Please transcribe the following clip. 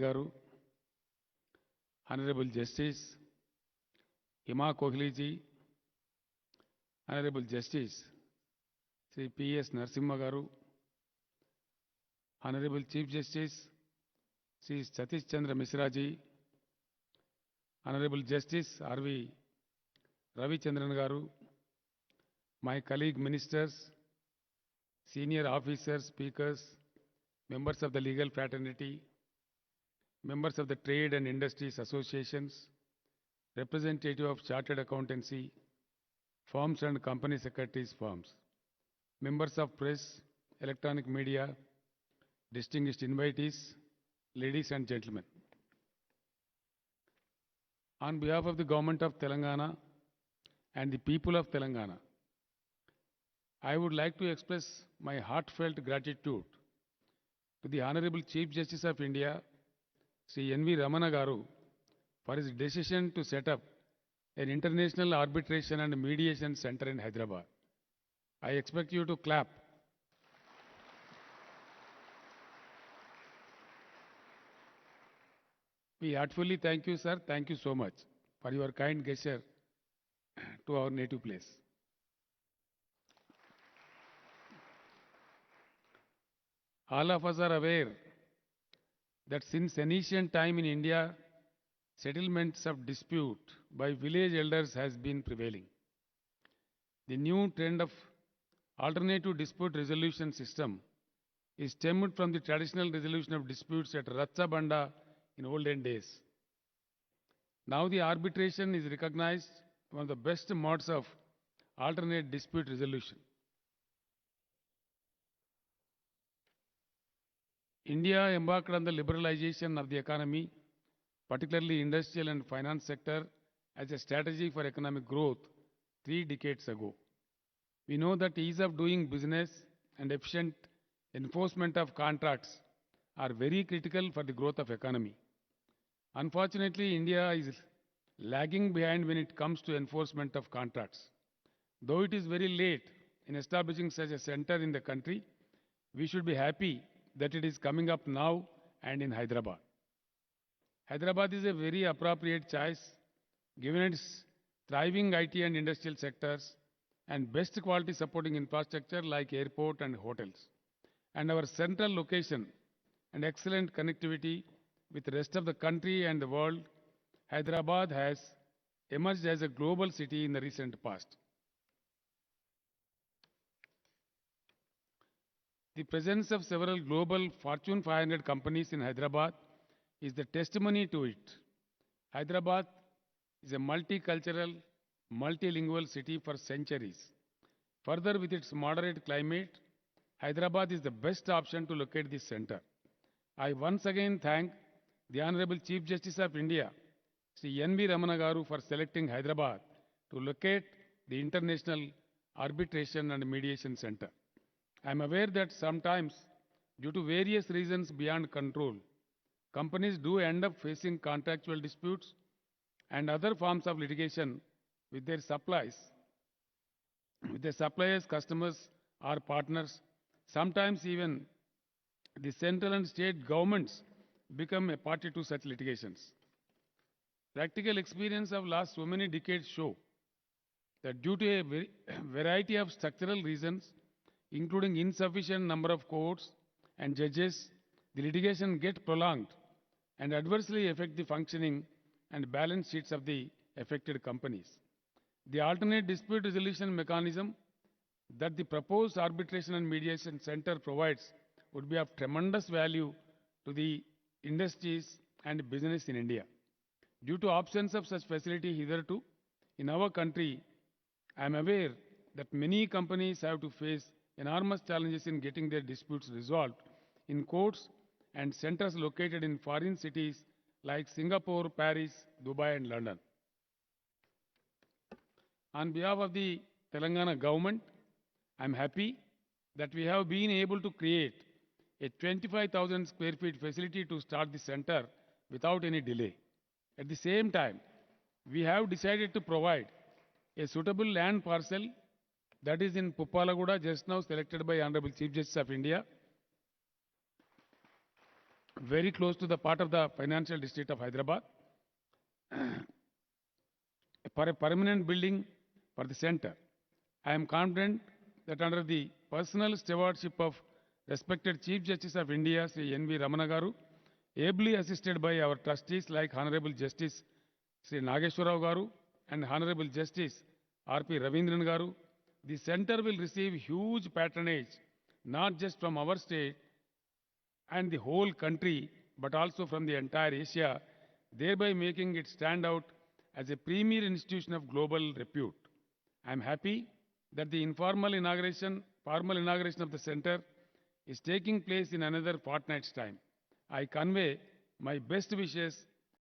Garu, Honorable Justice Hima Kohli ji, Honorable Justice Sri P.S. Narasimha Garu, Honorable Chief Justice Sri Satish Chandra Mishra ji, Honorable Justice R.V. Ravichandran Garu, my colleague ministers, senior officers, speakers, members of the legal fraternity, members of the trade and industries associations, representative of chartered accountancy, firms and company secretaries firms, members of press, electronic media, distinguished invitees, ladies and gentlemen. On behalf of the government of Telangana and the people of Telangana, I would like to express my heartfelt gratitude to the Honorable Chief Justice of India, Sri N.V. Ramana Garu, for his decision to set up an international arbitration and mediation center in Hyderabad. I expect you to clap. We heartfully thank you, sir. Thank you so much for your kind gesture to our native place. All of us are aware that since ancient time in India, settlements of dispute by village elders has been prevailing. The new trend of alternative dispute resolution system is stemmed from the traditional resolution of disputes at Ratcha Banda in olden days. Now the arbitration is recognized one of the best modes of alternate dispute resolution. India embarked on the liberalization of the economy, particularly industrial and finance sector, as a strategy for economic growth 3 decades ago. We know that ease of doing business and efficient enforcement of contracts are very critical for the growth of economy. Unfortunately, India is lagging behind when it comes to enforcement of contracts. Though it is very late in establishing such a center in the country, we should be happy that it is coming up now and in Hyderabad. Hyderabad is a very appropriate choice given its thriving IT and industrial sectors and best quality supporting infrastructure like airport and hotels. And our central location and excellent connectivity with the rest of the country and the world, Hyderabad has emerged as a global city in the recent past. The presence of several global Fortune 500 companies in Hyderabad is the testimony to it. Hyderabad is a multicultural, multilingual city for centuries. Further, with its moderate climate, Hyderabad is the best option to locate this center. I once again thank the Honorable Chief Justice of India, Sri N.V. Ramana Garu, for selecting Hyderabad to locate the International Arbitration and Mediation Center. I am aware that sometimes, due to various reasons beyond control, companies do end up facing contractual disputes and other forms of litigation with their suppliers, customers, or partners. Sometimes even the central and state governments become a party to such litigations. Practical experience of last so many decades show that due to a variety of structural reasons, including insufficient number of courts and judges, the litigation gets prolonged and adversely affect the functioning and balance sheets of the affected companies. The alternate dispute resolution mechanism that the proposed arbitration and mediation center provides would be of tremendous value to the industries and business in India. Due to absence of such facility hitherto in our country, I am aware that many companies have to face enormous challenges in getting their disputes resolved in courts and centers located in foreign cities like Singapore, Paris, Dubai, and London. On behalf of the Telangana government, I am happy that we have been able to create a 25,000 square feet facility to start the center without any delay. At the same time, we have decided to provide a suitable land parcel that is in Puppalaguda, just now selected by Honorable Chief Justice of India, very close to the part of the financial district of Hyderabad, for a permanent building for the center. I am confident that under the personal stewardship of respected Chief Justice of India, Sri N.V. Ramana Garu, ably assisted by our trustees like Honorable Justice Sri Nageshwar Rao Garu and Honorable Justice R.P. Ravindran Garu, the center will receive huge patronage not just from our state and the whole country, but also from the entire Asia, thereby making it stand out as a premier institution of global repute. I am happy that the formal inauguration of the center is taking place in another fortnight's time. I convey my best wishes